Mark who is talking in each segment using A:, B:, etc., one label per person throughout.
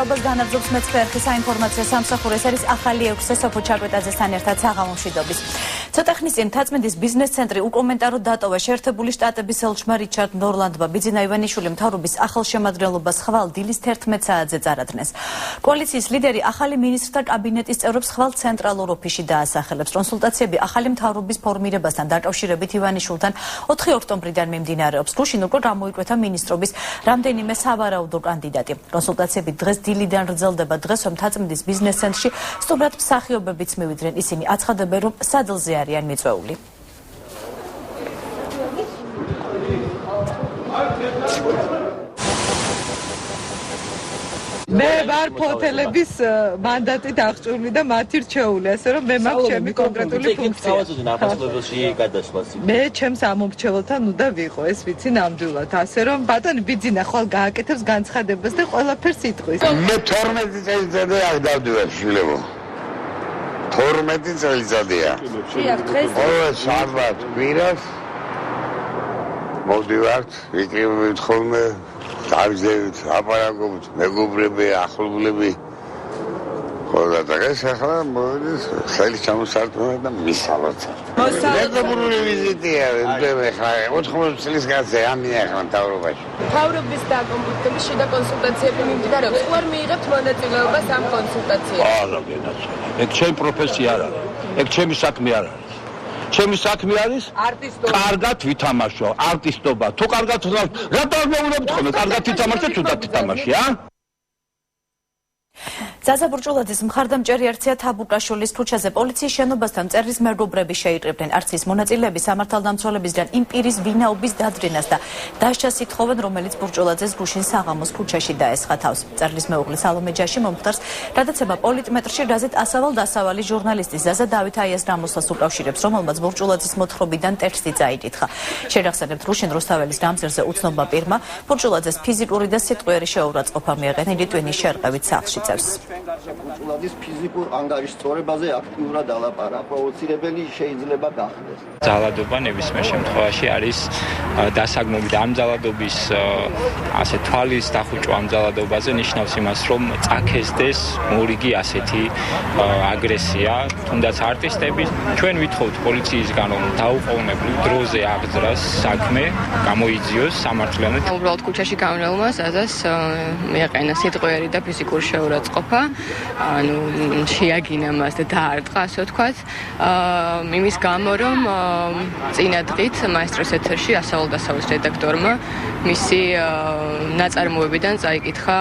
A: მოგზაურობას განაგრძობს მეცხრე არხი საინფორმაციო სამსახური. ეს არის ახალი 6-ე სოფო ჩაკვეტაძესთან ერთად საღამომშვიდობის. ცოტა ხნის წინ თაცმედის ბიზნეს ცენტრი უკომენტარო დატოვა შეერთებული შტატების ელჩმა რიჩარდ ნორლანდმა. ბიძინა ივანიშვილი მთავრობის ახალ შემადგენლობას ხვალ დილის 11 საათზე წარადგნეს. კოალიციის ლიდერი ახალი მინისტრთა კაბინეტის წევრებს ხვალ ცენტრალურ ოფისში დაასახელებს. კონსულტაციები ახალი მთავრობის ფორმირებასთან დაკავშირებით ივანიშვილთან 4 ოქტომბრიდან მიმდინარეობს. გუშინ უკვე გამოიკვეთა მინისტრობის რამდენიმე სავარაუდო კანდიდატი. კონსულტაციები დღეს დილიდან გრძელდება. დღესვე თაცმედის ბიზნეს ცენტრში სტუმრად მსახიობებიც მივიდნენ. ისინი აცხადებენ, რომ სადელზე არიან მიწვეული.
B: მე ვარ ფოთელების მანდატით აღჭურვილი და მათი რჩეული, ასე რომ მე მაქვს ჩემი კონკრეტული ფუნქცია. მე ჩემს ამომრჩეველთან უნდა ვიყო, ეს ვიცი ნამდვილად, ასე რომ ბატონი ბიძინა ხვალ გააკეთებს განცხადებას და ყველაფერს იტყვის.
C: მე 12 წელიწადია აქ დავდივარ შვილებო. 12 წელიწადია. ო, შაბათ, კვირას მოვდივართ, ვიკრიბებით ხოლმე. დავიზევით, აპარაკობთ, მეგობრები, ახლობლები. ხოლმე დღეს ახლა მოვიდეს ხელი ჩამოსარტყმა და მისალოთ. მეგობრული ვიზიტია, მე ხა 80 წლის გაზე ამია ახლა მთავრობაში.
D: მთავრობის დაკომპლექტების შიდა კონსულტაციები მიმდინარეობს. უარ მიიღებთ მონაწილეობას ამ კონსულტაციებში.
E: არა, გენაცვალე. ეგ ჩემი პროფესია არ არის. ეგ ჩემი საქმე არ არის. ჩემი საქმე არის კარგად ვითამაშო, არტისტობა. თუ კარგად რატო არ მოვულებთ ხოლმე კარგად ვითამაშო, თუნდაც თამაში, ა?
A: ზაზა ბურჭულაძის მხარდამჭერი არცია თაბუკაშვილის ქუჩაზე პოლიციის შენობასთან წერლის მეგობრები შეიკრიბნენ. არციის მონაწილეები სამართალდამცველებისგან იმ პირის ვინაობის დადრინას და დასჯას ითხოვენ, რომელიც ბურჭულაძეს გუშინ საღამოს ქუჩაში დაესხა თავს. წერლის მეუღლე სალომე ჯაში მომხდარს გადაცემა პოლიტმეტრში გაზეთ ასავალ-დასავალი ჟურნალისტის ზაზა დავითაიას რამოსლას უკავშირებს, რომელმაც ბურჭულაძის მოთხრობიდან ტექსტი წაიკითხა. შევახსენებთ, რუშენ რუსთაველის გამზირზე უცნობმა პირმა ბურჭულაძეს ფიზიკური და სიტყვიერი შეურაცხყოფა მიაყენა ტვინის შერყევით სახლში წევს.
F: ბურჭულაძის ფიზიკურ ანგარიშწორებაზე აქტიურად ალაპარა, პროვოცირებელი შეიძლება გახდეს.
G: ძალადობა ნებისმიერ შემთხვევაში არის დასაგნელი და ამ ძალადობის ასე თვალის დახუჭვა ამ ძალადობაზე ნიშნავს იმას, რომ წაქეზდეს მორიგი ასეთი აგრესია, თუნდაც არტისტები. ჩვენ ვითხოვთ პოლიციისგან, რომ დაუყოვნებლივ დროზე აღძრას საქმე, გამოიძიოს სამართლიანად.
D: უბრალოდ ქუჩაში გამრავლმა ზაზას მიაყენა სიტყვიერი და ფიზიკური შეურაცხყოფა. ანუ შეაგინა მას და დაარტყა, ასე ვთქვათ. იმის გამო, რომ წინა დღით მაესტროს ეთერში ასავალ-დასავალის რედაქტორმა მისი ნაწარმოებიდან წაიკითხა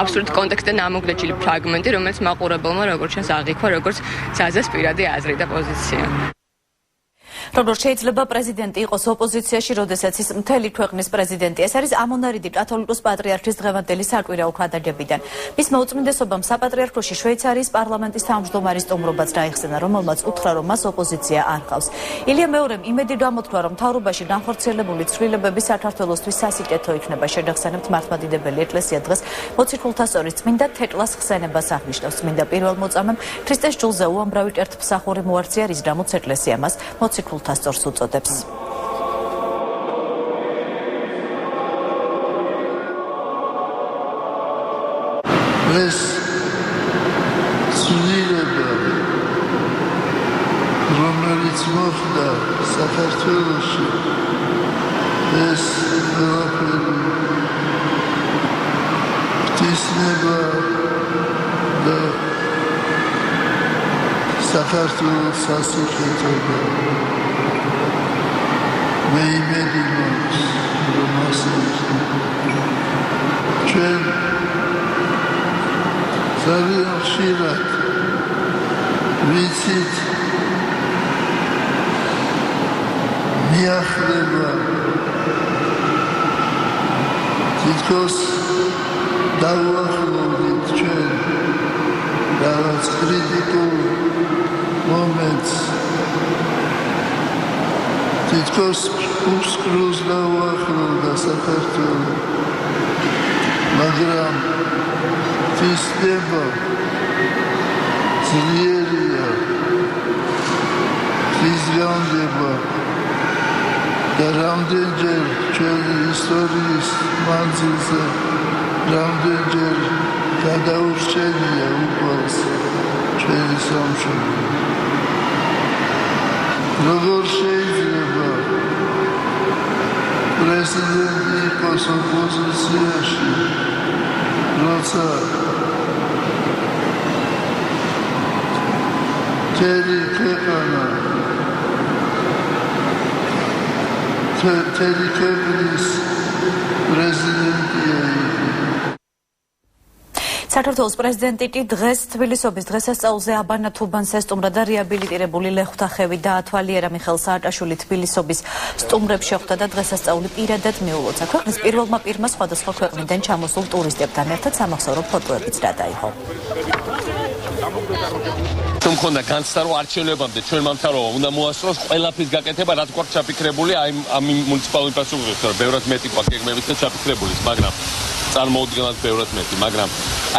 D: აბსოლუტურად კონტექსტიდან ამოგდაჭილი ფრაგმენტი, რომელიც მაყურებელმა როგორც ჩანს აღიქვა, როგორც ზაზას პირადი აზრი და პოზიცია.
A: როგორც შეიძლება პრეზიდენტი იყოს ოპოზიციაში, როდესაც ის მთელი ქვეყნის პრეზიდენტი. ეს არის ამონარიდი კათოლიკოს პატრიარქის დღევანდელი საკვირაო ქადაგებიდან. მის მოუწმინდესობამ საპატრიარქოში შვეიცარიის პარლამენტის თავმჯდომარის სტუმრობაც დაიხსენა, რომელმაც უთხრა, რომ მას ოპოზიცია არ ჰყავს. ილია მეორემ იმედი გამოთქვა, რომ მთავრობაში განხორციელებული ცვლილებები საქართველოსთვის სასიკეთო იქნება. შევახსენებთ, მართლმადიდებელი ეკლესია დღეს მოციქულთა სწორის წმინდა თეკლას ხსენებას აღნიშნავს. წმინდა პირველმოწამემ ქრისტეს ჯულზე უამრავი კერთმსახური მოარწია, რის გამოც ეკლესია მას მოციქულთა სწორს უწოდებს.
H: ეს ცვლილება, რომელიც მოხდა საქართველოში, ეს ყველაფერი ღვთისნება და საქართველოს სასიკეთოა. მე იმედი მაქვს, რომ ასე ჩვენ ძალიან ხშირად ვიცით მიახლება თითქოს დავუახლოვდით ჩვენ რაღაც კრიტიკულ მომენტს თითქოს უსკრუს დავუახლოვდა საქართველო, მაგრამ თვისდება ძლიერია, თვისგანდება და რამდენჯერ ჩვენი ისტორიის მანძილზე რამდენჯერ გადაურჩენია უყურს ჩვენი სამშობლო. როგორ შეიძლება პრეზიდენტი იყოს ოპოზიციაში, როცა მთელი ქვეყანა მთელი ქვეყნის პრეზიდენტია.
A: საქართველოს პრეზიდენტი კი დღეს თბილისობის დღესასწაულზე აბანა თუბანს ესტუმრა და რეაბილიტირებული ლეხუთახევი დაათვალიერა მიხეილ სააკაშვილი თბილისობის სტუმრებს შეხვდა და დღესასწაული პირადად მიულოცა. ქვეყნის პირველმა პირმა სხვადასხვა ქვეყნიდან ჩამოსულ ტურისტებთან ერთად სამახსოვრო ფოტოებიც გადაიღო.
I: მქონდა განცდა რომ არჩევნებამდე ჩვენმა მთავრობამ უნდა მოასწროს ყველაფრის გაკეთება რაც გვაქვს ჩაფიქრებული აი ამ მუნიციპალური პასუხისგან რომ ბევრად მეტი გვაქვს გეგმებით და ჩაფიქრებული მაგრამ წარმოუდგენლად ბევრად მეტი მაგრამ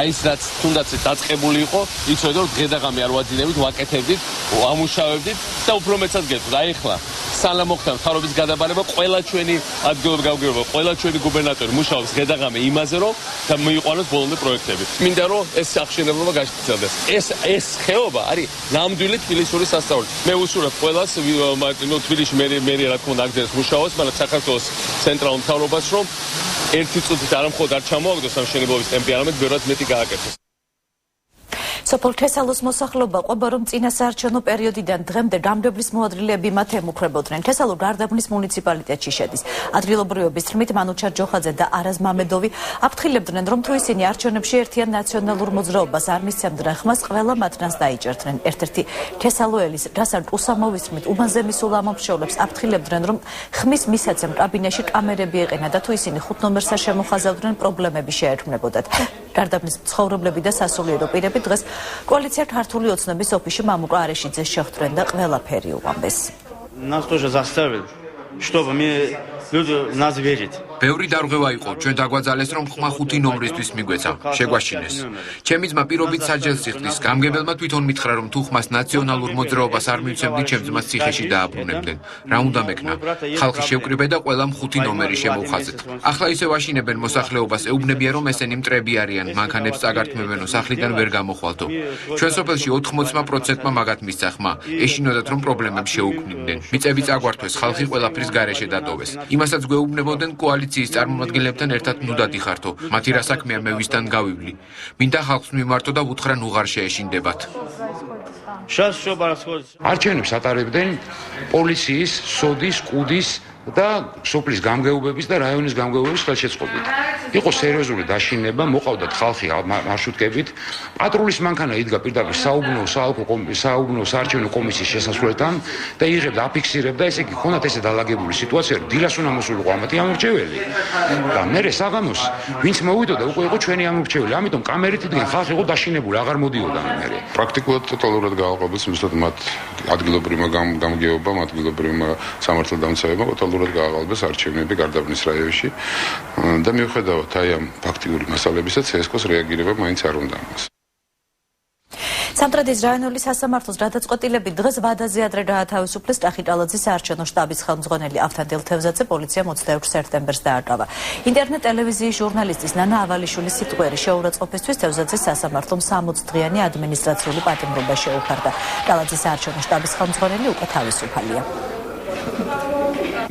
I: აი ეს რაც თუნდაც დაწყებული იყო იცოდეთ რომ დღე-დაღამე არ ვაძინებით ვაკეთებდით ვამუშავებდით და უფრო მეცად გეტყვით აი ახლა სანამ მოხდა მთავრობის გადაბარება ყველა ჩვენი ადგილობრივი გამგეობა ყველა ჩვენი გუბერნატორი მუშაობს დღე-დაღამე იმაზე რომ და მიიყვანოს ბოლომდე პროექტები მინდა რომ ეს აღშენებლობა გაშიფრდეს ეს ხეობა არის ნამდვილი თბილისური სასწაული მე ვუსურვებ ყველას თბილისში მე რა თქმა უნდა აგზელს მუშაობს მაგრამ საქართველოს ცენტრალურ მთავრობას რომ ერთი წუთით არ მხოლოდ არ ჩამოაგდოს ამ შენებლობის ტემპი არამედ ბევრად მეტი გააკეთოს. სოფელ თესალოს მოსახლეობა ყვება რომ წინა საარჩევნო პერიოდიდან დღემდე გამგებლის მოადრილეები მათ ემუქრებოდნენ. თესალო გარდაბნის მუნიციპალიტეტში შედის. ადგილობრივების თქმით მანუჩარ ჯოხაძე და არაზ მამედოვი აფრთხილებდნენ რომ თუ ისინი არჩევნებში ერთიან ნაციონალურ მოძრაობას არ მისცემდნენ ხმას ყველა მათნას დაიჭერდნენ. ერთ-ერთი თესალოელის რასან უსამოვის თქმით უბანზე მისულ ამომრჩევლებს აფრთხილებდნენ რომ ხმის მისაცემ კაბინაში კამერები ეყენა და თუ ისინი 5 ნომერს არ შემოხაზავდნენ პრობლემები შეექმნებოდათ. გარდაბნის მცხოვრებლები და სასულიერო პირები დღეს коалиция ქართული ოცნების ოფისში მამუკა არეშიძეს შეხვდნენ და ყველაფერი უამბეს.
J: Нас тоже заставили, чтобы мы люди нас верить.
K: ბევრი დარღვევა იყო, ჩვენ დაგვაძალეს რომ ხმა 5 ნომრისთვის მიგვეცა, შეგვაშინეს. ჩემი ძმა პირობით საჯელს იხდის, გამგებელმა თვითონ მითხრა რომ თუ ხმას ნაციონალურ მოძრაობას არ მივცემდი, ჩემ ძმას ციხეში დააბრუნებდნენ. რა უნდა მეკნა? ხალხი შევკრიბე და ყველამ 5 ნომერი შემოვხაზეთ. ახლა ისე ვაშინებენ მოსახლეობას, ეუბნებია რომ ესენი მტრები არიან, მანქანებს წაგართმევენო, სახლიდან ვერ გამოხვალთო. ჩვენ სოფელში 80%-მა მაგათ მისცა ხმა, ეშინოდათ რომ პრობლემებს შეუქმნიდნენ. მიწები წაგვართვეს, ხალხი ყველაფრის გარეშე დატოვეს. იმასაც გვეუბნებოდნენ კოალიციის წარმომადგენლებთან ერთად ნუ დადიხართო. მათი რა საქმეა მე ვისთან გავივლი. მინდა ხალხს მიმართო და ვუთხრა ნუ ღარ შეეშინდებათ.
L: არჩევნებს ატარებდნენ პოლიციის, სოდის, კუდის და სოფლის გამგეობების და რაიონის გამგეობების ხელშეწყობით. იყო სერიოზული დაშინება, მოყავდათ ხალხი მარშრუტკებით. პატრულის მანქანა იდგა პირდაპირ საუბნო საარჩევნო კომისიის შესასვლელთან და იღებდა, აფიქსირებდა, ესე იგი, ქონდათ ესე დალაგებული სიტუაცია, რომ დილას უნდა მოსულიყო ამათი ამორჩეველი. და მერე საღამოს, ვინც მოვიდოდა, უკვე იყო ჩვენი ამორჩეველი. ამიტომ კამერით იდგნენ, ხალხი იყო დაშინებული, აღარ მოდიოდა მერე.
M: პრაქტიკულად ტოტალურად გააყობეს, მისდათ მათ ადგილობრივმა გამგეობამ, ადგილობრივმა სამართალდამცავებმა ტოტალურად გააყალბეს არჩევნები გარდაბნის რაიონში და მიუხედავად აი ამ ფაქტიური მასალებისა CSKO-ს რეაგირება მაინც არ უნდა ამას.
A: სამტრედის რაიონული სასამართლოს გადაწყვეტილები დღეს ვადაზე ადრე გაათავისუფლეს ტახიტალაძის საარჩევნო შტაბის ხელმძღვანელი ავთანდილ თევზაძე პოლიციამ 26 სექტემბერს დააკავა. ინტერნეტ ტელევიზიის ჟურნალისტის ნანა ავალიშვილის სიტყვიერი შეურაცხყოფისთვის თევზაძეს სასამართლომ 60 დღიანი ადმინისტრაციული პატიმრობა შეუხარდა. ტალაძის საარჩევნო შტაბის ხელმძღვანელი უკვე თავისუფალია.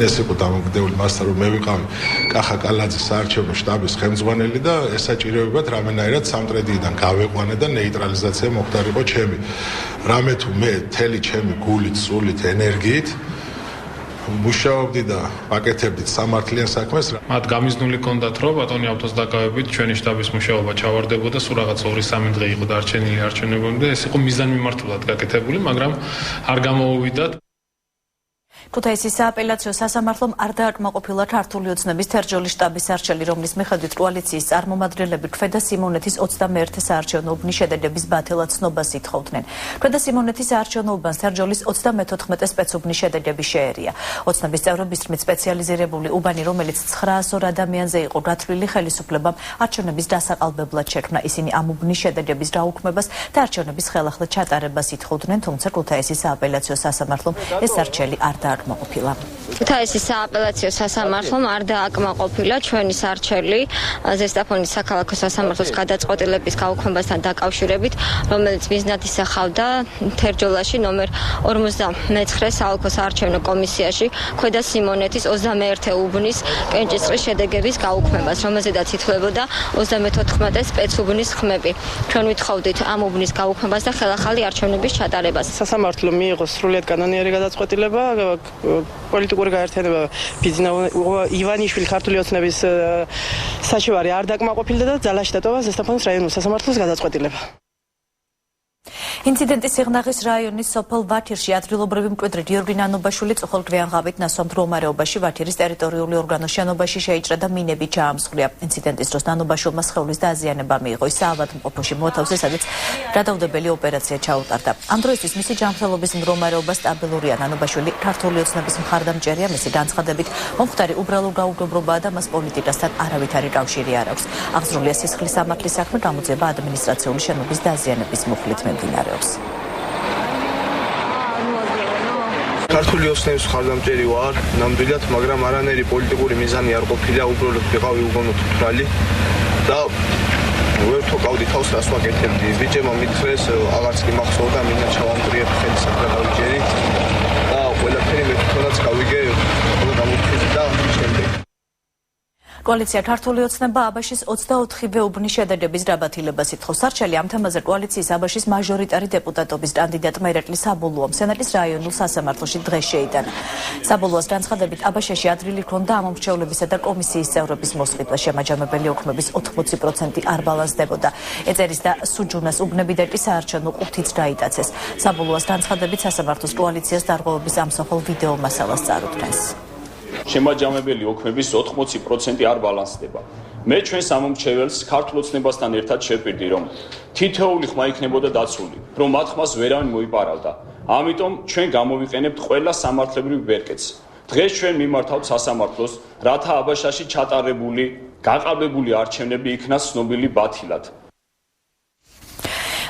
N: ეს იყო დამოკიდებული მასთან რომ მე ვიყავი კახა კალაძის საარჩევნო შტაბის ხელმძღვანელი და ეს საჭიროებად რამენაირად სამტრედიდან გავეყვანე და ნეიტრალიზაცია მოხდარიყო ჩემი. რამე თუ მე თელი ჩემი გულით, სულით, ენერგიით მუშაობდი და პაკეთებდი სამართლიან საქმეს.
O: მათ გამიზნული კონდათ რომ ბატონი ავტოს დაკავებით ჩვენი შტაბის მუშაობა ჩავარდებოდა, სულ რაღაც 2-3 დღე იყო დარჩენილი არჩევნებამდე და ეს იყო მიზანმიმართულად გაკეთებული, მაგრამ არ გამოუვიდათ. ქუთაისის სააპელაციო სასამართლომ არ დააკმაყოფილა ქართული ოცნების თერჯოლის შტაბის არჩელი, რომლის მიხედვით კოალიციის წარმომადგენლები ქვედა სიმონეთის 21 საარჩევნო უბნის შედეგების ბათელაცნობას ითხოვდნენ. ქვედა სიმონეთის საარჩევნო უბანს თერჯოლის 34 სპეცუბნის შედეგები შეერია. ოცნების წევრების თქმით სპეციალიზირებული უბანი, რომელიც 900 ადამიანზე იყო გათვლილი, ხელისუფლებამ არჩევნების დასაყალბებლად შექმნა. ისინი ამ უბნის შედეგების გაუქმებას და არჩევნების ხელახლა ჩატარებას ითხოვდნენ, თუმცა ქუთაისის სააპელაციო სასამართლომ ეს არჩელი არ
A: დააკმაყოფილა.
P: ქუთაისის სააპელაციო სასამართლომ არ დააკმაყოფილა ჩვენი სარჩელი ზესტაფონის საქალაქო სასამართლოს გადაწყვეტილების გაუქმებასთან დაკავშირებით, რომელიც მიზნად ისახავდა თერჯოლაში ნომერ 59 საოლქო საარჩევნო კომისიაში ქვედა სიმონეთის 21 უბნის კენჭისყრის შედეგების გაუქმებას, რომელზედაც ითვლებოდა 34 სპეცუბნის ხმები. ჩვენ ვითხოვდით ამ უბნის გაუქმებას და ხელახალი არჩევნების ჩატარებას.
Q: სასამართლომ მიიღო სრულიად კანონიერი გადაწყვეტილება პოლიტიკური გაერთიანება ივანიშვილი ქართული ოცნების საჩივარი არ დაკმაყოფილდა და ძალაში დატოვა ზესტაფონის რაიონულ სასამართლოს გადაწყვეტილება.
A: ინციდენტის სიღნაღის რაიონის სოფელ ვათირში ადგილობრივი მკვიდრი გიორგი ნანობაშვილი წუხელ გვიანღავით ნასვამ მდგომარეობაში ვათირის ტერიტორიული ორგანოს შენობაში შეიჭრა და მინები ჩაამსხვრია. ინციდენტის დროს ნანობაშვილმა სხეულის დაზიანება მიიღო. ის საავადმყოფოში მოათავსეს, სადაც გადაუდებელი ოპერაცია ჩაუტარდა. ამ დროისთვის მისი ჯანმრთელობის მდგომარეობა სტაბილურია. ნანობაშვილი ქართული ოცნების მხარდამჭერია. მისი განცხადებით, მომხდარი უბრალო გაუგებრობაა და მას პოლიტიკასთან არავითარი კავშირი არ აქვს. აღძრულია სისხლის სამართლის საქმე, გამოძიება ადმინისტრაციული შენობის დაზიანების მუხლით მიმდინარეობს.
R: ქართული ოცნების მხარდამჭერი ვარ, ნამდვილად, მაგრამ არანაირი პოლიტიკური მიზანი არ ყოფილა, უბრალოდ ვიყავი უგონოდ მთვრალი და ვერ თოკავდი თავს, რას ვაკეთებდი. ბიჭებმა მითხრეს, აღარც კი მახსოვდა, მინდა ჩავამტრიებ ხელის საქმე გავიჯერი და ყველაფერი მე თვითონაც გავიგე, ხოლმე გამოვხიზი და შემდეგ.
A: კოალიცია ქართული ოცნება აბაშის 24-ვე უბნის შედარების გაბათილებას ითხოვს. სარჩელი ამ თემაზე კოალიციის აბაშის მაჟორიტარი დეპუტატობის კანდიდატმა ირაკლი საბულუამ სენატის რაიონულ სასამართლოში დღეს შეიტანა. საბულუას განცხადებით, აბაშაში ადრილი ჰქონდა ამომრჩევლებისა და კომისიის წევრების მოსყიდვა. შემაჯამებელი ოქმების 80% არ ბალანსდებოდა. ეწერის და სუჯუნას უბნები და კი საარჩევნო ყუთიც გაიტაცეს. საბულუას განცხადებით, სასამართლოს კოალიციას დარღვევების ამსახველ ვიდეო მასალას წარუდგენს.
S: შემაჯამებელი ოქმების 80% არ ბალანსდება. მე ჩვენს ამომრჩეველს ქართულ ოცნებასთან ერთად შევპირდი, რომ თითოეული ხმა იქნებოდა დაცული, რომ მათ ხმას ვერავინ მოიპარავდა. ამიტომ ჩვენ გამოვიყენებთ ყველა სამართლებრივ ვერკეთს. დღეს ჩვენ მიმართავთ სასამართლოს, რათა აბაშაში ჩატარებული, გაყალბებული არჩევნები იქნას ცნობილი ბათილად.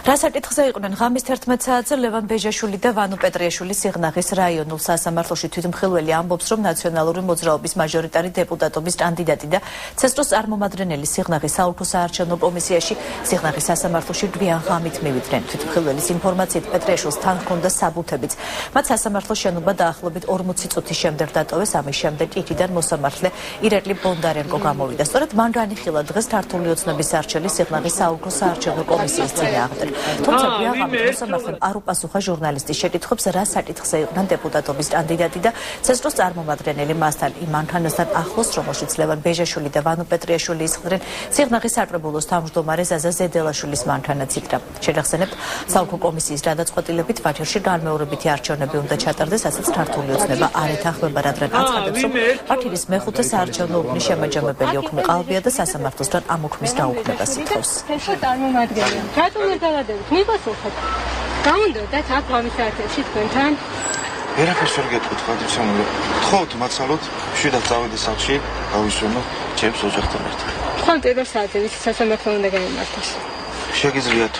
A: რა საკითხზე იყვნენ ღამის 11 საათზე ლევან ბეჟაშვილი და ვანო პეტრიაშვილი სიღნაღის რაიონულ სასამართლოში. თვითმხილველი ამბობს, რომ ნაციონალური მოძრაობის მაჟორიტარი დეპუტატობის კანდიდატი და ცესტოს წარმომადგენელი სიღნაღის საოლქო საარჩევნო კომისიაში სიღნაღის სასამართლოში გვიან ღამით მივიდნენ. თვითმხილველის ინფორმაციით პეტრიაშვილს თან ჰქონდა საბუთებიც. მათ სასამართლოს შენობა დაახლოებით 40 წუთის შემდეგ დატოვეს. ამის შემდეგ იქიდან მოსამართლე ირაკლი ბონდარენკო გამოვიდა. სწორედ მან განიხილა დღეს ქართული ოცნების სარჩელი სიღნაღის საოლქო საარჩევნო კომისიის წინააღმდეგ. თუმცა გვიანღამით მოსამართლემ არ უპასუხა ჟურნალისტის შეკითხვებს, რა საკითხზე იყვნენ დეპუტატობის კანდიდატი და ცესტოს წარმომადგენელი მასთან იმ მანქანასთან ახლოს, რომელშიც ლევან ბეჟაშვილი და ვანო პეტრიაშვილი ისხდნენ. სიღნაღის საკრებულოს თავმჯდომარე ზაზა ზედელაშვილის მანქანაც იქნა. შეგახსენებთ, საოლქო კომისიის გადაწყვეტილებით ვათირში განმეორებითი არჩევნები უნდა ჩატარდეს, ასაც ქართული ოცნება არ ეთანხმება, რადგან აცხადებს, რომ ვათირის მეხუთე საარჩევნო უბნის შემაჯამებელი ოქმი ყალბია და სასამართლოსთან ამ ოქმის დაუქმებას ითხოვს.
T: მიპასუხეთ. გამონდოდათ აქ ღამის საათებში თქვენთან.
U: ვერაფერს ვერ გეტყვით, ხალხი. თხოვთ მაცალოთ, შვიდად წავედი სახლში, გავისვენო ჩემს ოჯახთან ერთად.
T: ხომ პირველ საათზე ვიცი სასამართლო უნდა გაიმართოს.
U: შეგიძლიათ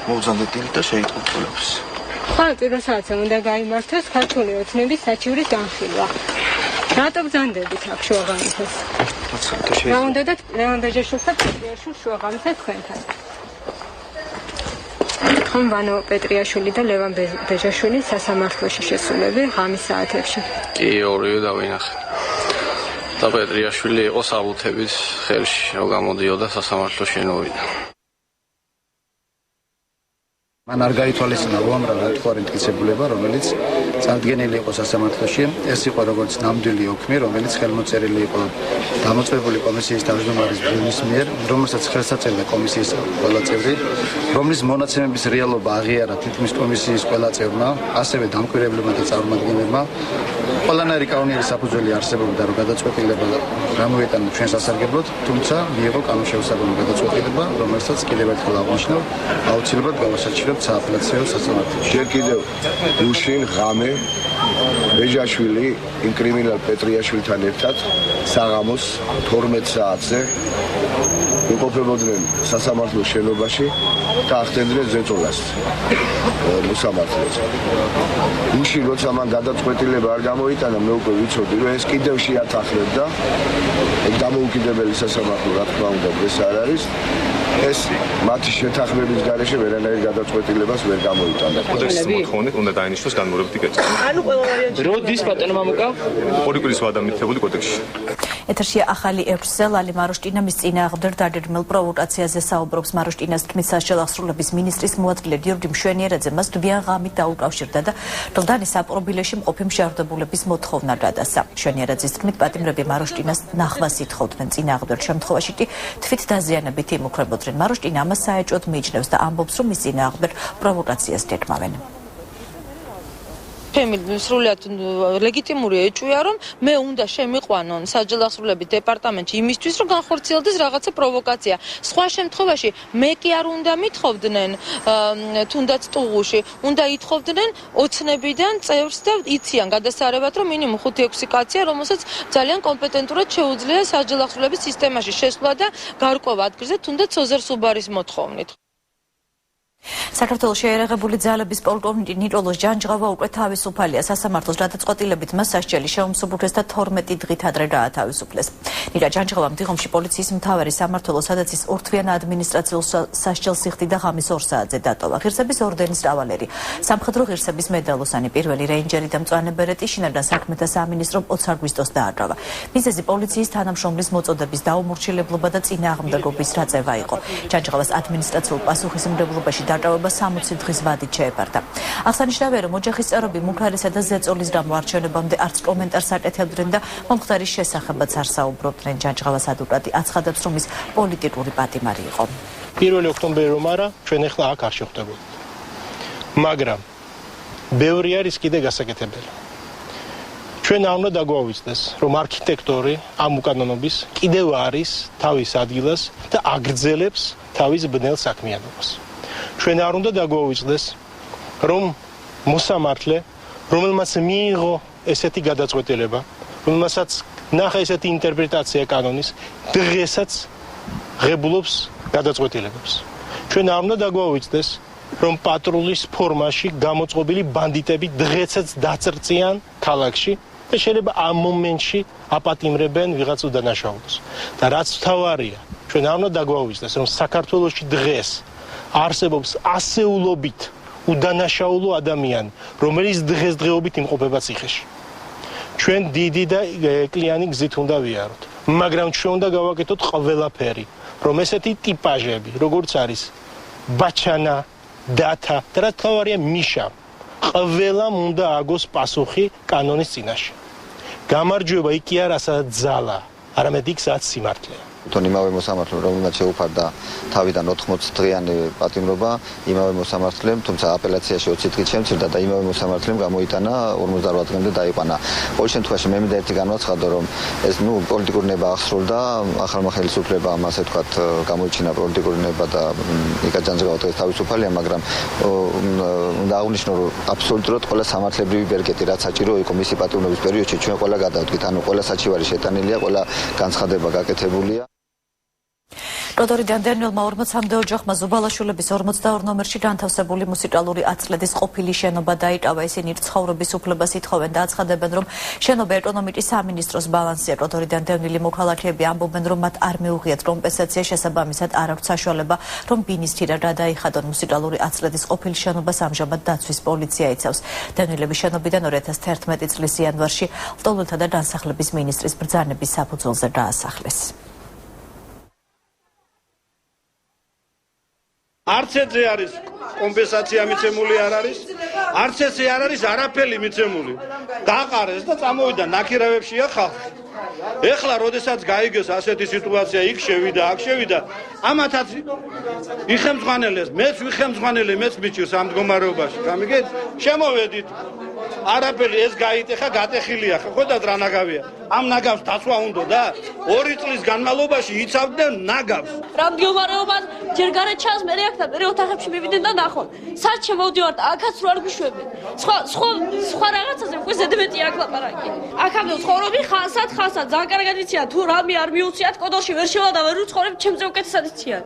U: მოვძანდეთ დილით და შეიტყვით ყველაფერს.
T: ხომ პირველ საათზე უნდა გაიმართოს ქართული ოცნების საჩივრის განხილვა. რატო ბრძანდებით აქ შუაღამისას?
U: მაცალოთ შეიძლება.
T: გამონდოდათ ლევან ბეჟაშვილს და პეტრიაშვილს შუაღამისას თქვენთან. ხომ ვანო პეტრიაშვილი და ლევან ბეჟაშვილი სასამართლოში შესულები ღამის საათებში.
I: კი, ორივე დავინახე. და პეტრიაშვილი იყო საბუთებით ხელში, რომ გამოდიოდა სასამართლოში შენოვიდან.
V: მან არ გაითვალისწინა უამრავი უთხოვარი მტკიცებულება, რომელიც წარდგენილი იყო სასამართლოში. ეს იყო როგორც ნამდვილი ოქმი, რომელიც ხელმოწერილი იყო დამოწმებული კომისიის თავმჯდომარის ბრძოლის მიერ, რომელსაც ხელს აწერდა კომისიის ყველა წევრი, რომლის მონაცემების რეალობა აღიარა თითქმის კომისიის ყველა წევრმა, ასევე დამკვირვებლებმა და წარმომადგენლებმა. ყველანაირი კანონიერი საფუძველი არსებობდა, რომ გადაწყვეტილება გამოიტანა ჩვენ სასარგებლოდ, თუმცა მიიღო კანონშევსებიანი გადაწყვეტილება, რომელსაც კიდევ ერთხელ აღნიშნავ, აუცილებლად გავასაჩივრებთ სააპელაციო სასამართლოში.
W: ჯერ კიდევ გუშინ ღამე ბეჟაშვილი იმ კრიმინალ პეტრიაშვილთან ერთად საღამოს 12 საათზე
U: იმყოფებოდნენ სასამართლოს შენობაში და ახდენდნენ ზეწოლას მოსამართლეს. იმში როცა მან გადაწყვეტილება არ გამოიტანა, მე უკვე ვიცოდი, რომ ეს კიდევ შეათანხმებდა. ეგ დამოუკიდებელი სასამართლო რა თქმა უნდა ეს არ არის. ეს მათი შეთანხმების გარეშე ვერანაირ გადაწყვეტილებას ვერ გამოიტანა.
B: კოდექსის მოთხოვნით უნდა დაინიშნოს განმეორებადი კერძი.
C: ანუ ყველა ვარიანტი.
B: როდის ბატონო მამუკა? ორი კვირის ვადა მითითებული კოდექსში.
A: ეთერშია ახალი 6-ზე ლალი მაროშტინა მის წინააღმდეგ დაგეგმილ პროვოკაციაზე საუბრობს. მაროშტინას თქმით, სასჯელ აღსრულების მინისტრის მოადგილე გიორგი მშვენიერაძე მას თბიან ღამით დაუკავშირდა და დლდანის საპყრობილეში მყოფი მსჯავრდებულების მოთხოვნა გადასცა. მშვენიერაძის თქმით, პატიმრები მაროშტინას ნახვას ითხოვდნენ. წინააღმდეგ შემთხვევაში კი თვით დაზიანებით იმუქრებოდნენ. მაროშტინა ამას საეჭვოდ მიიჩნევს და ამბობს, რომ მის წინააღმდეგ პროვოკაციას გეგმავენ.
C: ჩემი სრულიად ლეგიტიმური ეჭვია, რომ მე უნდა შემიყვანონ სასჯელ აღსრულების დეპარტამენტში იმისთვის, რომ განხორციელდეს რაღაცა პროვოკაცია. სხვა შემთხვევაში მე კი არ უნდა მithოვდნენ თუნდაც ტუღუში, უნდა ითხოვდნენ ოცნებიდან წევრს და იციან გადასარევად, რომ მინიმუმ 5-6 კაცია, რომელსაც ძალიან კომპეტენტურად შეუძლია სასჯელ აღსრულების სისტემაში შესვლა და გარკვევა ადგილზე თუნდაც ოზერ სუბარის მოთხოვნით.
A: საქართველოს შეერაღებული ძალების პოლკოვნიკი ნიკოლოზ ჯანჯღავა უკვე თავისუფალია. სასამართლოს გადაწყვეტილებით მას სასჯელი შეუმსუბუქეს და 12 დღით ადრე გაათავისუფლეს. ნიკა ჯანჯღავამ დიღომში პოლიციის მთავარი სამმართველო, სადაც ის ორთვიან ადმინისტრაციულ სასჯელს იხდიდა, ღამის 2 საათზე დატოვა. ღირსების ორდენის კავალერი, სამხედრო ღირსების მედალოსანი, პირველი რეინჯერი და მწვანე ბერეტი შინაგან საქმეთა სამინისტრომ 20 აგვისტოს დააკრავა. მიზეზი პოლიციის თანამშრომლის მოწოდების დაუმორჩილებლობა და წინააღმდეგობის რაწევა იყო. ჯანჯღავას ადმინისტრაციულ პასუხისმგებლობაში დაკავება 60 დღის ვადით შეეფარდა. აღსანიშნავია, რომ ოჯახის წევრები მუქარისა და ზეწოლის გამო არჩევნებამდე არც კომენტარს აკეთებდნენ და მომხდარის შესახებაც არ საუბრობდნენ. ჯანჯღავას ადვოკატი აცხადებს, რომ ის პოლიტიკური პატიმარი იყო.
E: 1 ოქტომბერი რომ არა, ჩვენ ახლა აქ არ შევხვდებოდით. მაგრამ ბევრი არის კიდე გასაკეთებელი. ჩვენ არ უნდა დაგვავიწყდეს, რომ არქიტექტორი ამ უკანონობის კიდევ არის თავის ადგილას და აგრძელებს თავის ბნელ საქმიანობას. ჩვენ არ უნდა დაგვავიწყდეს, რომ მოსამართლე, რომელმაც მიიღო ესეთი გადაწყვეტილება, რომელსაც ნახა ესეთი ინტერპრეტაცია კანონის, დღესაც ღებულობს გადაწყვეტილებებს. ჩვენ არ უნდა დაგვავიწყდეს, რომ პატრულის ფორმაში გამოწყობილი ბანდიტები დღესაც დაწრწიან ქალაქში და შეიძლება ამ მომენტში აპატიმრებენ ვიღაც უდანაშაულოს. და რაც მთავარია, ჩვენ არ უნდა დაგვავიწყდეს, რომ საქართველოში დღეს არსებობს ასეულობით უდანაშაულო ადამიანი, რომელიც დღესდღეობით იმყოფება ციხეში. ჩვენ დიდი და კლიანი გზით უნდა ვიაროთ, მაგრამ ჩვენ უნდა გავაკეთოთ ყველაფერი, რომ ესეთი ტიპაჟები, როგორც არის ბაჩანა, დათა და რა თავარია მიშა, ყველამ უნდა აგოს პასუხი კანონის წინაშე. გამარჯვება იქ არა სადაც ძალა, არამედ იქ სადაც სიმართლეა.
X: თვითონ იმავე მოსამართლემ, რომელმაც შეუფარდა თავიდან 80 დღიანი პატიმრობა, იმავე მოსამართლემ, თუმცა აპელაციაში 20 დღით შემცირდა და იმავე მოსამართლემ გამოიტანა 58 დღემდე დაიყვანა. ყოველ შემთხვევაში მე მინდა ერთი განვაცხადო, რომ ეს პოლიტიკური ნება აღსრულდა, ახალმა ხელისუფლებამ, ასე ვთქვათ, გამოიჩინა პოლიტიკური ნება და ნიკა ჯანჯღავა დღეს თავისუფალია, მაგრამ უნდა აღვნიშნო, რომ აბსოლუტურად ყველა სამართლებრივი ბერკეტი, რაც საჭირო იყო მისი პატიმრობის პერიოდში, ჩვენ ყველა გადავდგით, ანუ ყველა საჩივარი შეტანილია, ყველა განცხადება გაკეთებულია.
A: როდორიდან დერნილმა 43 ოჯახმა ზუბალაშვილების 42 ნომერში განთავსებული მუსიკალური აწლედის ყოფილი შენობა დაიკავა. ისინი ცხოვრების უფლებას ითხოვენ და აცხადებენ, რომ შენობა ეკონომიკის სამინისტროს ბალანსია. როდორიდან დერნილი მოქალაქეები ამბობენ, რომ მათ არ მიუღიათ კომპენსაცია, შესაბამისად არ აქვს საშუალება, რომ ბინის თირა გადაიხადონ. მუსიკალური აწლედის ყოფილი შენობას ამჟამად დაცვის პოლიცია იცავს. დერნილების შენობიდან 2011 წლის იანვარში ლტოლვილთა და განსახლების მინისტრის ბრძანების საფუძველზე დაასახლეს.
E: არც ეზე არის კომპენსაცია მიცემული არ არის, არც ესე არ არის არაფერი მიცემული. დაყარეს და წამოვიდა ნაკირავებშია ხალხი. ეხლა როდესაც გაიგეს ასეთი სიტუაცია, იქ შევიდა, აქ შევიდა, ამათაც იხემძღვანელეს, მეც ვიხემძღვანელე, მეც მიჭირს ამ მდგომარეობაში. გამიგეთ? შემოვედით.
J: არაფერი ეს გაიტეხა, გატეხილია, ხო და რა ნაგავია. ამ ნაგავს დაცვა უნდა და 2 წლის განმავლობაში იცავდნენ ნაგავს.
D: რა მდგომარეობა ჯერ გარეთ ჩანს, მე რეაქთან, მე ოთახებში მივიდნენ და ნახონ. სად შემოვდივართ, აქაც რო არ გვიშვებენ. სხვა რაღაცაზე უკვე ზედმეტი აქ ლაპარაკი. აქამდე ცხოვრობი ხალხად, ძალიან კარგად იციან, თუ რამე არ მიუციათ, კოდოლში ვერ შევალ და ვერ უცხოვრებ, ჩემზე უკეთესად იციან.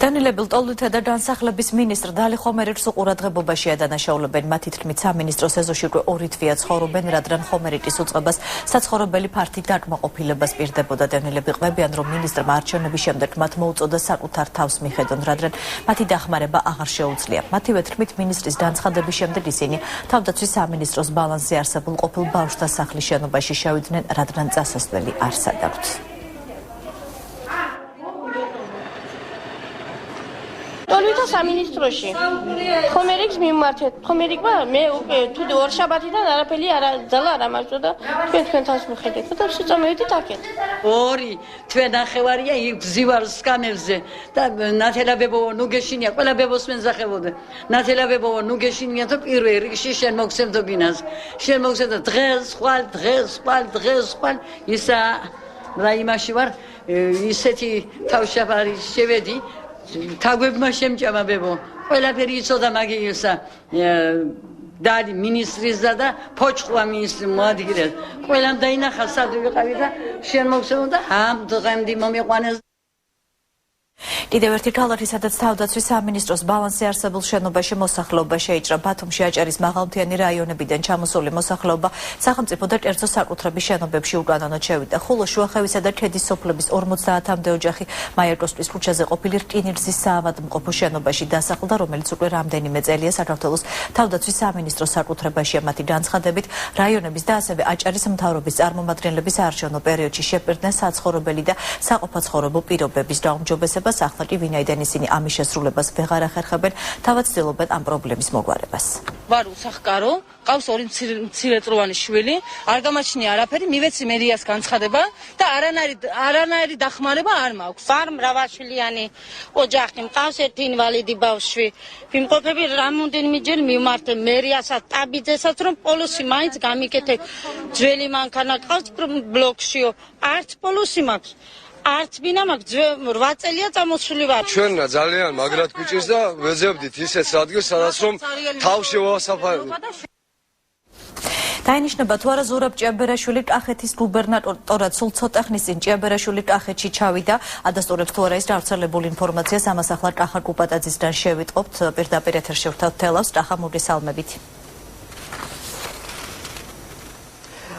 A: დანილებელ ტოლვითა და განსახლების მინისტრ დალი ხომერიტს უყურადღებობაში ადანაშაულებენ. მათი თქმით, სამინისტროს ეზოში უკვე 2 თვეა ცხოვრობენ, რადგან ხომერიტის უწყებას საცხოვრებელი ფართით დაკმაყოფილებას პირდებოდა. დანილები ყვებიან, რომ მინისტრმა არჩევნების შემდეგ მათ მოუწოდა საკუთარ თავს მიხედონ, რადგან მათი დახმარება აღარ შეუძლია. მათივე თქმით, მინისტრის განცხადების შემდეგ ისინი თავდაცვის სამინისტროს ბალანსზე არსებულ ყოფილ ბავშვთა სახლის შენობაში შევიდნენ, რადგან წასასვლელი არ სადაგვთ.
F: ტოლვითა სამინისტროში ხომერიკს მიმართეთ. ხომერიკმა მე უკვე თუ ორშაბათიდან არაფერი ძალა არ ამარჯვა და თქვენ თავს მიხედეთ და შეწამევით აქეთ.
G: 2 თვე ნახევარია გზივარ სკამებზე და ნათელაბებო ნუ გეშინია, ყველა ბებოს მენზახებოდა. ნათელაბებო ნუ გეშინია და პირველ რიგში შენ მოგცემდო გინას. შენ მოგცემდო დღეს ხვალ ისა და იმაში ვარ ისეთი თავშაბარი შევედი თაგვებმა შემჭამა ბებო ყველაფერი იცოდა მაგისა დალი მინისტრისა და ფოჭყვა მინისტრი მოადგილეს ყველამ დაინახა სად ვიყავი და შენ მოგცემდა ამ დღემდე მომიყვანეს
A: კიდევ ერთი ქალაქი, სადაც თავდაცვის სამინისტროს ბალანსზე არსებულ შენობაში მოსახლეობა შეიჭრა. ბათუმში აჭარის მაღალმთიანი რაიონებიდან ჩამოსული მოსახლეობა სახელმწიფო და კერძო საკუთრების შენობებში უკანონოდ შევიდა. ხულოს, შუახევისა და ქედის სოფლების 50-მდე ოჯახი მაიარკოსტვის ქუჩაზე ყოფილი რკინიგზის საავადმყოფო შენობაში დასახლდა, რომელიც უკვე რამდენიმე წელია საქართველოს თავდაცვის სამინისტროს საკუთრებაშია. მათი განცხადებით, რაიონების და ასევე აჭარის მთავრობის წარმომადგენლები საარჩევნო პერიოდში შეპირდნენ საცხოვრებელი და საყოფაცხოვრებო პირობების გაუმჯობესებას. ახლა კი ვინაიდან ისინი ამის შესრულებას ვეღარ ახერხებენ, თავად ცდილობენ ამ პრობლემის მოგვარებას.
C: ვარ უსახკარო, ყავს 2 მცირეწლოვანი შვილი, არ გამაჩნია არაფერი, მივეცი მერიას განცხადება და არანაირი დახმარება არ მაქვს.
F: ვარ მრავალშვილიანი ოჯახი, მყავს ერთი ინვალიდი ბავშვი. ვიმყოფები რამოდენიმეჯერ მივმართე მერიასაც, ტაბიძესაც, რომ პოლოსი მაინც გამიკეთე. ძველი მანქანა ყავს ბლოკშიო, არც პოლოსი მაქვს. არც ბინა მაქვს 8 წელია წამოსული ვარ.
H: ჩვენ ძალიან მაგრად გვიჭირს და ვეძებდით ისეთ ადგილს, სადაც რომ თავში ვასაფარებთ.
A: დაინიშნება თუ არა ზურაბ ჭიაბერაშვილი კახეთის გუბერნატორად სულ ცოტა ხნის წინ ჭიაბერაშვილი კახეთში ჩავიდა. ადასტურებს თუ არა ის გავრცელებულ ინფორმაციას, ამას ახლა კახა კუპატაძისგან შევიტყობთ. პირდაპირ ეთერში ვთავთ თელავს კახა მოგესალმებით.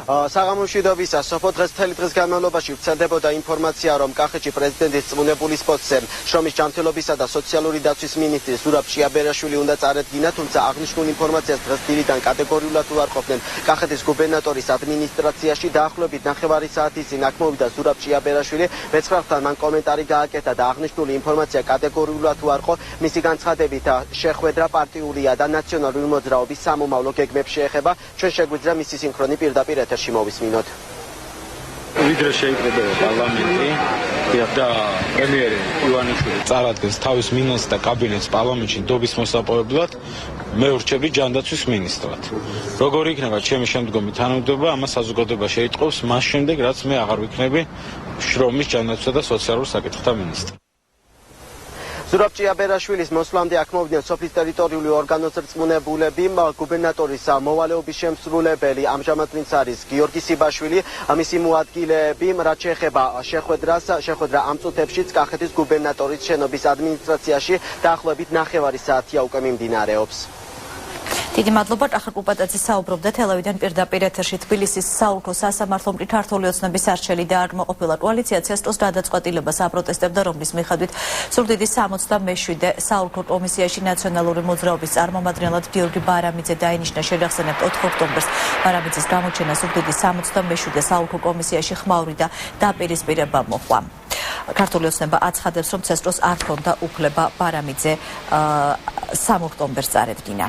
Y: საღამომშვიდობისა სოფო დღეს მთელი დღის განმავლობაში ვრცელდებოდა ინფორმაცია, რომ კახეთში პრეზიდენტის წმუნებულის პოსტზე შრომის ჯანმრთელობისა და სოციალური დაცვის მინისტრი ზურაბ ჭიაბერაშვილი უნდა წარედგინა, თუმცა აღნიშნულ ინფორმაციას დღეს დილიდან კატეგორიულად უარყოფდნენ. კახეთის გუბერნატორის ადმინისტრაციაში დაახლოებით 9 საათის წინ აქ მოვიდა ზურაბ ჭიაბერაშვილი, მეცხრალთან მან კომენტარი გააკეთა და აღნიშნული ინფორმაცია კატეგორიულად უარყო. მისი განცხადებით შეხვედრა პარტიულია და ნაციონალური მოძრაობის სამომავლო გეგმებს შეეხება. ჩვენ შეგვიძლია მისი სინქრონი პირდაპირ ეთერში მოვისმინოთ.
Z: ვიდრე შეიძლება პარლამენტი და პრემიერი ივანიშვილი წარადგენს თავის მინისტრს და კაბინეტს პარლამენტში ნდობის მოსაპოვებლად, მე ვრჩები ჯანდაცვის მინისტრად. როგორი იქნება ჩემი შემდგომი თანამდებობა, ამას საზოგადოება შეიტყობს მას შემდეგ, რაც მე აღარ ვიქნები შრომის ჯანდაცვისა და სოციალურ საკითხთა მინისტრი.
Y: ზურაბ ჭიაბერაშვილის მოსვლამდე აქ მოვიდნენ სოფლის ტერიტორიული ორგანოს რწმუნებულები, გუბერნატორის მოვალეობის შემსრულებელი, ამჟამად ვინც არის გიორგი სიბაშვილი, მისი მოადგილეები, რაც შეეხება შეხვედრა ამ წუთებშიც კახეთის გუბერნატორის შენობის ადმინისტრაციაში დაახლოებით 9 საათია უკვე მიმდინარეობს.
A: დიდი მადლობა. კახა კუპატაძე საუბრობდა თელავიდან პირდაპირ ეთერში. თბილისის საოლქო სასამართლომ ქართული ოცნების არჩელი დააკმაყოფილა კოალიცია CSTO-ს გადაწყვეტილებას აპროტესტებდა, რომლის მიხედვით ზუგდიდის 67-ე საოლქო კომისიაში ნაციონალური მოძრაობის წარმომადგენლად გიორგი ბარამიძე დაინიშნა. შეგახსენებთ 4 ოქტომბერს ბარამიძის გამოჩენა ზუგდიდის 67-ე საოლქო კომისიაში ხმაური და დაპირისპირება მოჰყვა. ქართული ოცნება აცხადებს, რომ CSTO-ს არ ჰქონდა უფლება ბარამიძე 3 ოქტომბერს წარედგინა.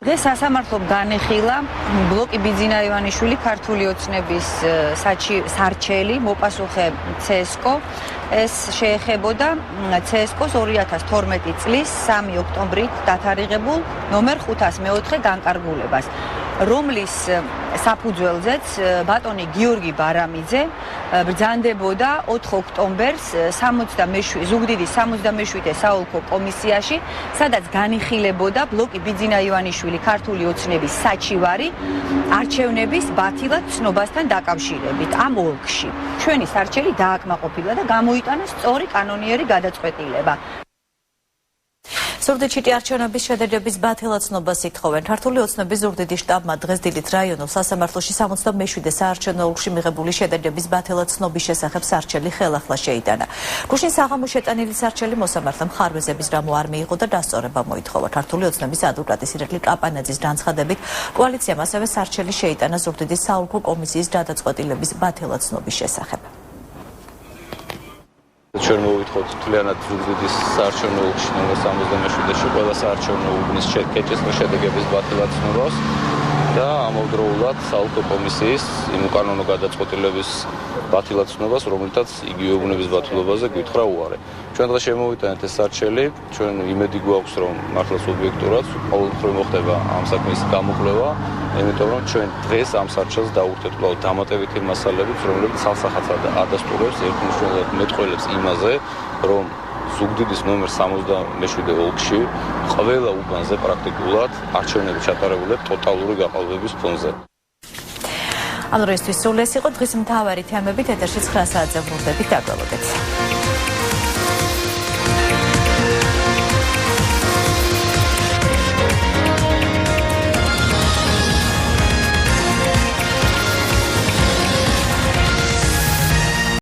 K: დღეს სასამართლომ განიხილა ბლოკი ბიძინა-ივანიშვილი ქართული ოცნების სარჩელი მოპასუხე CSKO. ეს შეეხებოდა CSKO-ს 2012 წლის 3 ოქტომბრით დათარიღებულ ნომერ 504 განკარგულებას, რომლის საფუძველზეც ბატონი გიორგი ბარამიძე ბრძანდებოდა 4 ოქტომბერს ზუგდიდის 67-ე საოლქო კომისიაში, სადაც განიხილებოდა ბლოკი ბიძინა-ივანიშვილი ქართული ოცნების საჩივარი არჩევნების ბათილად ცნობასთან დაკავშირებით ამ ოლქში. ჩვენი სარჩელი დააკმაყოფილა და გამოიტანა სწორი კანონიერი გადაწყვეტილება.
A: ზუგდიდში არჩევნების შედეგების ბათილად ცნობას ითხოვენ. ქართული ოცნების ზუგდიდის შტაბმა დღეს დილით რაიონულ სასამართლოში 77-ე საარჩევნო ოლქში მიღებული შედეგების ბათილად ცნობის შესახებ სარჩელი ხელახლა შეიტანა. გუშინ საღამო შეტანილი სარჩელი მოსამართლემ ხარვეზების რამო არ მიიღო და დასწორება მოითხოვა. ქართული ოცნების ადვოკატის ირაკლი კაპანაძის განცხადებით, კოალიციამ ასევე სარჩელი შეიტანა ზუგდიდის საოლქო კომისიის გადაწყვეტილების ბათილად ცნობის შესახებ.
L: ჩვენ მოვითხოთ თლიანად ზუგდიდის საარჩევნო ოლქში ნომერ 77-ში ყველა საარჩევნო უბნის შედეგების შედეგების ბათილად ცნობას და ამავდროულად საოლქო კომისიის იმ უკანონო გადაწყვეტილების ბათილად ცნობას, რომელთაც იგივე უბნების ბათილობაზე გვითხრა უარე. ჩვენ დღეს შემოვიტანეთ ეს სარჩელი, ჩვენ იმედი გვაქვს, რომ მართლა სუბიექტურად ყოველდღიურად მოხდება ამ საქმის გამოკვლევა, იმიტომ რომ ჩვენ დღეს ამ სარჩელს დავურთეთ კვლავ დამატებითი მასალებით, რომლებიც ცალსახადად ადასტურებს ერთმნიშვნელოვნად მეტყველებს იმაზე, რომ ზუგდიდის ნომერ 77 ოლქში ყველა უბანზე პრაქტიკულად არჩევნები ჩატარებულია ტოტალური გაყალბების ფონზე.
A: ამ დროისთვის სულ ეს იყო დღის მთავარი თემებით, ეთერში 9 საათზე ვრდებით, დაგვალოდეთ.